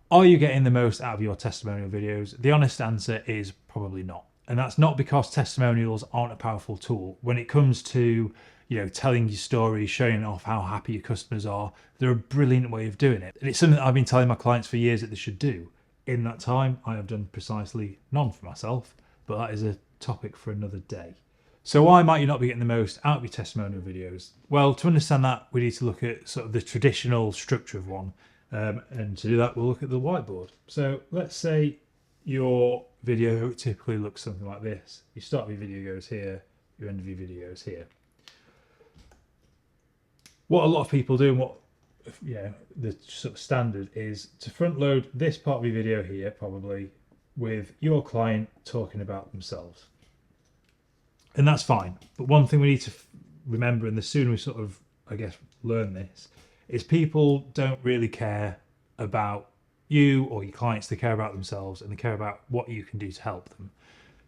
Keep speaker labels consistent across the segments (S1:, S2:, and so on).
S1: Are you getting the most out of your testimonial videos? The honest answer is probably not. And that's not because testimonials aren't a powerful tool. When it comes to, telling your story, showing off how happy your customers are, they're a brilliant way of doing it. And it's something that I've been telling my clients for years that they should do. In that time, I have done precisely none for myself, but that is a topic for another day. So why might you not be getting the most out of your testimonial videos? Well, to understand that, we need to look at sort of the traditional structure of one. And to do that, we'll look at the whiteboard. So let's say your video typically looks something like this. Your start of your video goes here, your end of your video goes here. What a lot of people do, and what the sort of standard is to front load this part of your video here, probably with your client talking about themselves. And that's fine. But one thing we need to remember, and the sooner we sort of, learn this, is people don't really care about you or your clients. They care about themselves, and they care about what you can do to help them.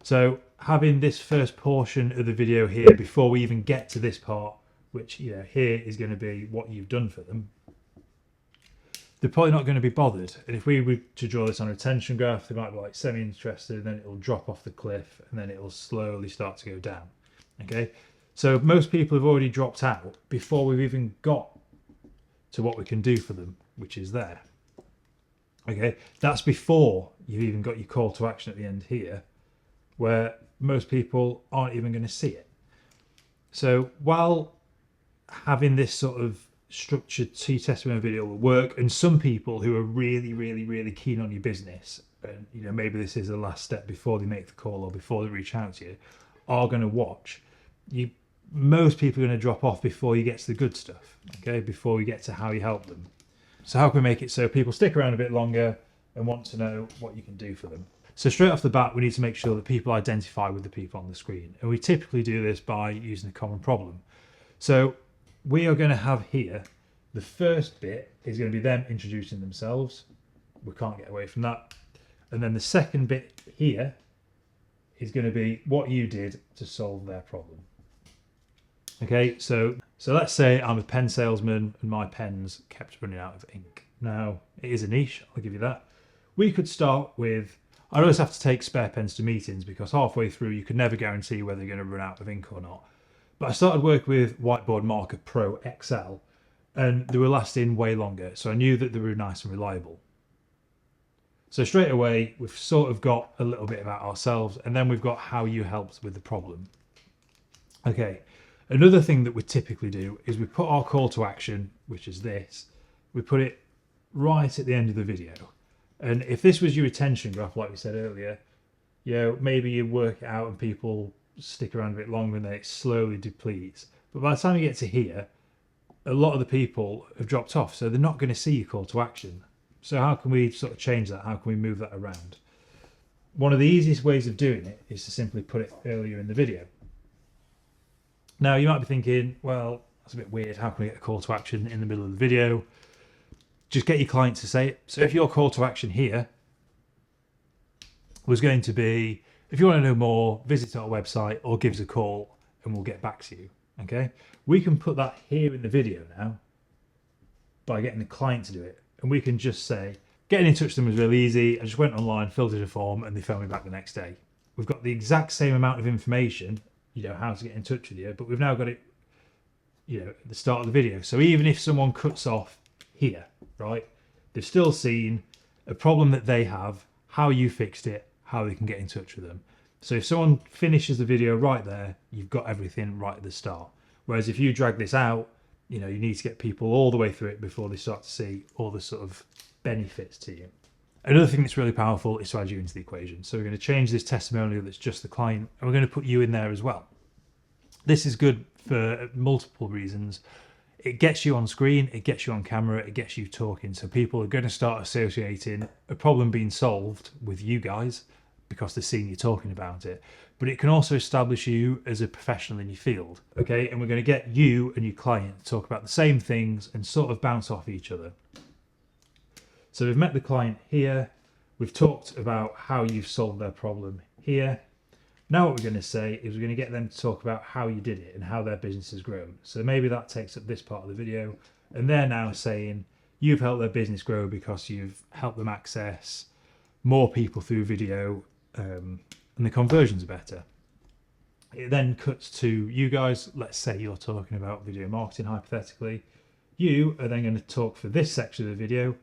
S1: So having this first portion of the video here before we even get to this part, which here is going to be what you've done for them, they're probably not going to be bothered. And if we were to draw this on a retention graph, they might be like semi-interested, and then it'll drop off the cliff, and then it'll slowly start to go down. Okay, so most people have already dropped out before we've even got to what we can do for them, which is there. Okay, that's before you've even got your call to action at the end here, where most people aren't even going to see it. So while having this sort of structured testimonial video will work, and some people who are really, really, really keen on your business, and maybe this is the last step before they make the call or before they reach out to you, are going to watch. Most people are going to drop off before you get to the good stuff, okay, before we get to how you help them. So how can we make it so people stick around a bit longer and want to know what you can do for them? So straight off the bat, we need to make sure that people identify with the people on the screen. And we typically do this by using a common problem. So we are going to have here, the first bit is going to be them introducing themselves. We can't get away from that. And then the second bit here is going to be what you did to solve their problem. Okay, so let's say I'm a pen salesman and my pens kept running out of ink. Now, it is a niche, I'll give you that. We could start with, I always have to take spare pens to meetings because halfway through you could never guarantee whether you're going to run out of ink or not. But I started work with Whiteboard Marker Pro XL, and they were lasting way longer, so I knew that they were nice and reliable. So straight away, we've sort of got a little bit about ourselves, and then we've got how you helped with the problem. Okay. Another thing that we typically do is we put our call to action, which is this, we put it right at the end of the video. And if this was your retention graph, like we said earlier, maybe you work it out and people stick around a bit longer and then it slowly depletes. But by the time you get to here, a lot of the people have dropped off, so they're not going to see your call to action. So how can we sort of change that? How can we move that around? One of the easiest ways of doing it is to simply put it earlier in the video. Now, you might be thinking, well, that's a bit weird. How can we get a call to action in the middle of the video? Just get your client to say it. So if your call to action here was going to be, if you want to know more, visit our website or give us a call and we'll get back to you. Okay, we can put that here in the video now by getting the client to do it. And we can just say, getting in touch with them was really easy. I just went online, filled in a form, and they phoned me back the next day. We've got the exact same amount of information, how to get in touch with you, but we've now got it, at the start of the video. So even if someone cuts off here, right, they've still seen a problem that they have, how you fixed it, how they can get in touch with them. So if someone finishes the video right there, you've got everything right at the start. Whereas if you drag this out, you need to get people all the way through it before they start to see all the sort of benefits to you. Another thing that's really powerful is to add you into the equation. So we're going to change this testimonial that's just the client, and we're going to put you in there as well. This is good for multiple reasons. It gets you on screen, it gets you on camera, it gets you talking. So people are going to start associating a problem being solved with you guys because they're seeing you talking about it. But it can also establish you as a professional in your field. Okay, and we're going to get you and your client to talk about the same things and sort of bounce off each other. So we've met the client here. We've talked about how you've solved their problem here. Now what we're going to say is we're going to get them to talk about how you did it and how their business has grown. So maybe that takes up this part of the video. And they're now saying, you've helped their business grow because you've helped them access more people through video, and the conversions are better. It then cuts to you guys. Let's say you're talking about video marketing, hypothetically. You are then going to talk for this section of the video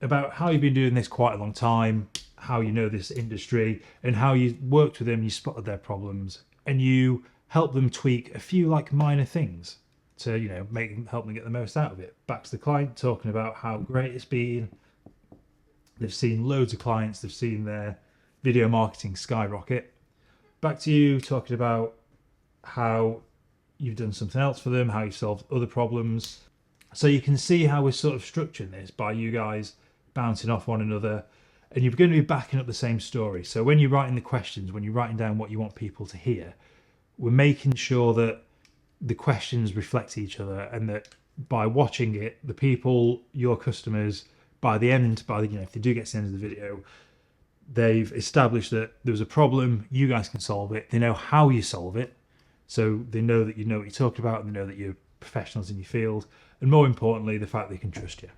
S1: about how you've been doing this quite a long time, how you know this industry, and how you worked with them, you spotted their problems, and you help them tweak a few like minor things to, you know, help them get the most out of it. Back to the client, talking about how great it's been. They've seen loads of clients, they've seen their video marketing skyrocket. Back to you, talking about how you've done something else for them, how you've solved other problems. So you can see how we're sort of structuring this by you guys bouncing off one another, and you're going to be backing up the same story. So when you're writing the questions, when you're writing down what you want people to hear, we're making sure that the questions reflect each other, and that by watching it, the people, your customers, by the end, if they do get to the end of the video, they've established that there was a problem, you guys can solve it, they know how you solve it, so they know that you know what you're talking about, and they know that you're professionals in your field, and more importantly, the fact they can trust you.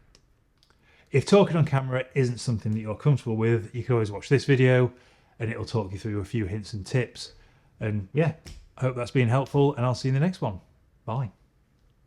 S1: If talking on camera isn't something that you're comfortable with, you can always watch this video and it'll talk you through a few hints and tips. And yeah, I hope that's been helpful, and I'll see you in the next one. Bye.